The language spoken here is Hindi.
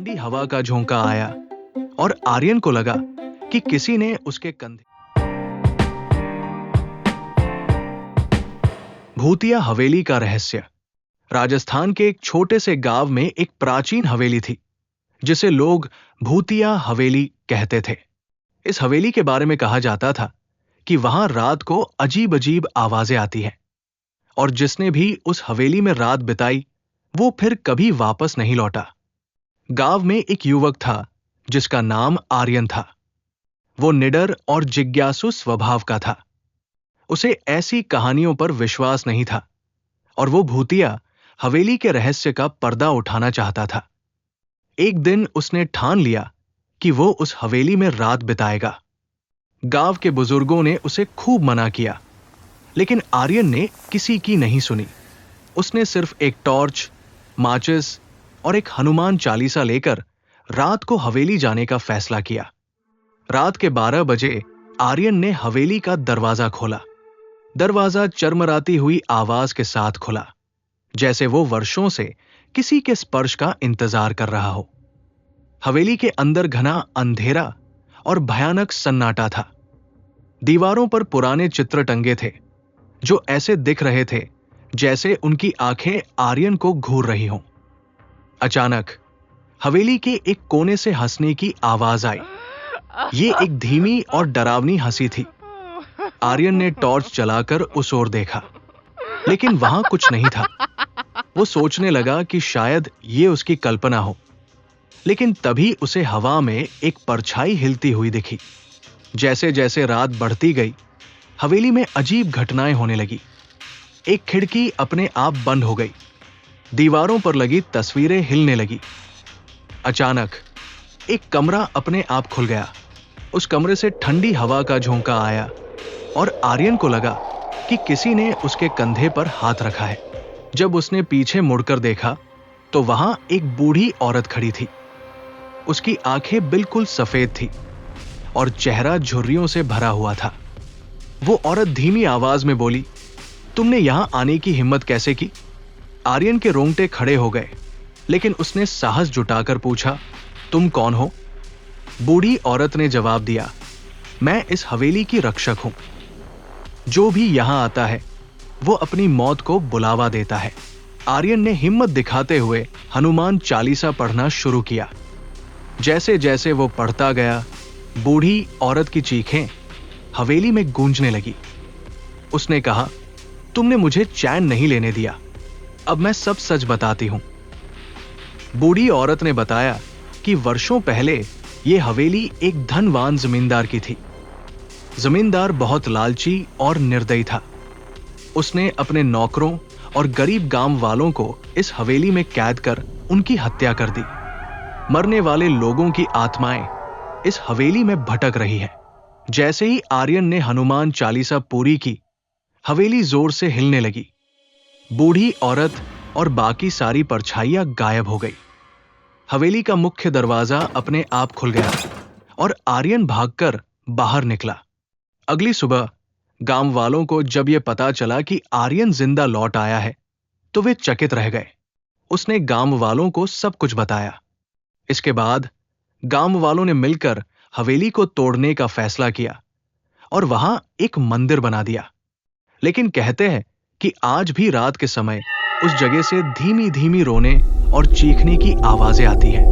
ठंडी हवा का झोंका आया और आर्यन को लगा कि किसी ने उसके कंधे। भूतिया हवेली का रहस्य। राजस्थान के एक छोटे से गांव में एक प्राचीन हवेली थी जिसे लोग भूतिया हवेली कहते थे। इस हवेली के बारे में कहा जाता था कि वहां रात को अजीब अजीब आवाजें आती हैं और जिसने भी उस हवेली में रात बिताई वो फिर कभी वापस नहीं लौटा। गांव में एक युवक था जिसका नाम आर्यन था। वो निडर और जिज्ञासु स्वभाव का था। उसे ऐसी कहानियों पर विश्वास नहीं था और वो भूतिया हवेली के रहस्य का पर्दा उठाना चाहता था। एक दिन उसने ठान लिया कि वो उस हवेली में रात बिताएगा। गांव के बुजुर्गों ने उसे खूब मना किया, लेकिन आर्यन ने किसी की नहीं सुनी। उसने सिर्फ एक टॉर्च, माचिस और एक हनुमान चालीसा लेकर रात को हवेली जाने का फैसला किया। रात के 12 बजे आर्यन ने हवेली का दरवाजा खोला। दरवाजा चरमराती हुई आवाज के साथ खुला, जैसे वो वर्षों से किसी के स्पर्श का इंतजार कर रहा हो। हवेली के अंदर घना अंधेरा और भयानक सन्नाटा था। दीवारों पर पुराने चित्र टंगे थे जो ऐसे दिख रहे थे जैसे उनकी आंखें आर्यन को घूर रही हों। अचानक हवेली के एक कोने से हंसने की आवाज आई। ये एक धीमी और डरावनी हंसी थी। आर्यन ने टॉर्च जलाकर उस ओर देखा, लेकिन वहां कुछ नहीं था। वो सोचने लगा कि शायद ये उसकी कल्पना हो, लेकिन तभी उसे हवा में एक परछाई हिलती हुई दिखी। जैसे जैसे रात बढ़ती गई, हवेली में अजीब घटनाएं होने लगी। एक खिड़की अपने आप बंद हो गई। दीवारों पर लगी तस्वीरें हिलने लगी। अचानक एक कमरा अपने आप खुल गया। उस कमरे से ठंडी हवा का झोंका आया और आर्यन को लगा कि किसी ने उसके कंधे पर हाथ रखा है। जब उसने पीछे मुड़कर देखा तो वहां एक बूढ़ी औरत खड़ी थी। उसकी आंखें बिल्कुल सफेद थी और चेहरा झुर्रियों से भरा हुआ था। वो औरत धीमी आवाज में बोली, तुमने यहां आने की हिम्मत कैसे की? आर्यन के रोंगटे खड़े हो गए, लेकिन उसने साहस जुटाकर पूछा, तुम कौन हो? बूढ़ी औरत ने जवाब दिया, मैं इस हवेली की रक्षक हूं। जो भी यहां आता है वो अपनी मौत को बुलावा देता है। आर्यन ने हिम्मत दिखाते हुए हनुमान चालीसा पढ़ना शुरू किया। जैसे जैसे वो पढ़ता गया, बूढ़ी औरत की चीखें हवेली में गूंजने लगी। उसने कहा, तुमने मुझे चैन नहीं लेने दिया, अब मैं सब सच बताती हूं। बूढ़ी औरत ने बताया कि वर्षों पहले यह हवेली एक धनवान जमींदार की थी। जमींदार बहुत लालची और निर्दयी था। उसने अपने नौकरों और गरीब गांव वालों को इस हवेली में कैद कर उनकी हत्या कर दी। मरने वाले लोगों की आत्माएं इस हवेली में भटक रही है। जैसे ही आर्यन ने हनुमान चालीसा पूरी की, हवेली जोर से हिलने लगी। बूढ़ी औरत और बाकी सारी परछाइयां गायब हो गई। हवेली का मुख्य दरवाजा अपने आप खुल गया और आर्यन भागकर बाहर निकला। अगली सुबह गांव वालों को जब यह पता चला कि आर्यन जिंदा लौट आया है तो वे चकित रह गए। उसने गांव वालों को सब कुछ बताया। इसके बाद गांव वालों ने मिलकर हवेली को तोड़ने का फैसला किया और वहां एक मंदिर बना दिया। लेकिन कहते हैं कि आज भी रात के समय उस जगह से धीमी धीमी रोने और चीखने की आवाजें आती हैं।